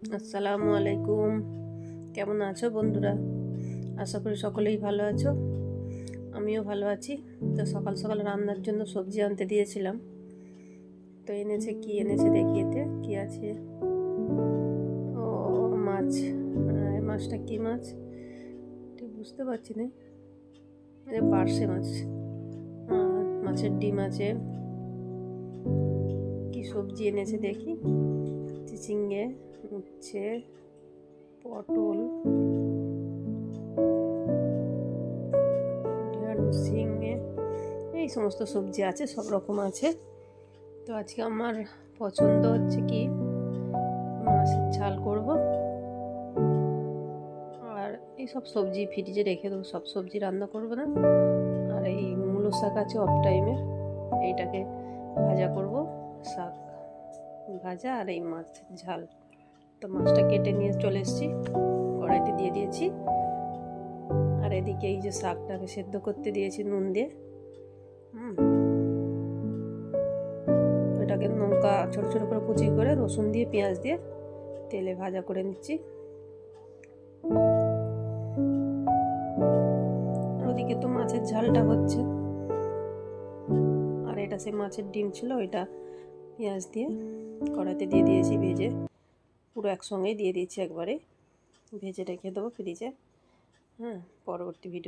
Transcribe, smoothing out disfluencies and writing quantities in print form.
আসসালামু আলাইকুম। কেমন আছো বন্ধুরা? আশা করি সকলেই ভালো আছো। আমিও ভালো আছি। তো সকাল সকাল রান্নার জন্য সবজি আনতে দিয়েছিলাম। তো এনেছে, কি এনেছে দেখি এতে কি আছে। ও মাছ। মাছটা কি মাছ ঠিক বুঝতে পারছি না। পার্শে মাছ। মাছের ডিম আছে। কি সবজি এনেছে দেখি। চিচিঙ্গে, উচ্ছে, পটল, ঝিঙে, এই সমস্ত সবজি আছে, সব রকম আছে। তো আজকে আমার পছন্দ হচ্ছে কি মাছের ঝাল করব, আর এই সব সবজি ফ্রিজে রেখে দেবো। সব সবজি রান্না করব না। আর এই মূলো শাক আছে অফ টাইমে, এইটাকে ভাজা করব। শাক ভাজা আর এই মাছের ঝাল। তো মাছটা কেটে নিয়ে চলে এসেছি, কড়াইতে দিয়ে দিয়েছি। আর এদিকে এই যে শাকটাকে সেদ্ধ করতে দিয়েছি নুন দিয়ে। এটাকে লঙ্কা ছোট ছোট করে কুচি করে রসুন দিয়ে পেঁয়াজ দিয়ে তেলে ভাজা করে নিচ্ছি। ওদিকে তো মাছের ঝালটা হচ্ছে। আর এটা সে মাছের ডিম ছিল, ওইটা পেঁয়াজ দিয়ে কড়াইতে দিয়ে দিয়েছি ভেজে, পুরো একসঙ্গেই দিয়ে দিয়েছি একবারে। ভেজে রেখে দেবো ফ্রিজে। পরবর্তী ভিডিও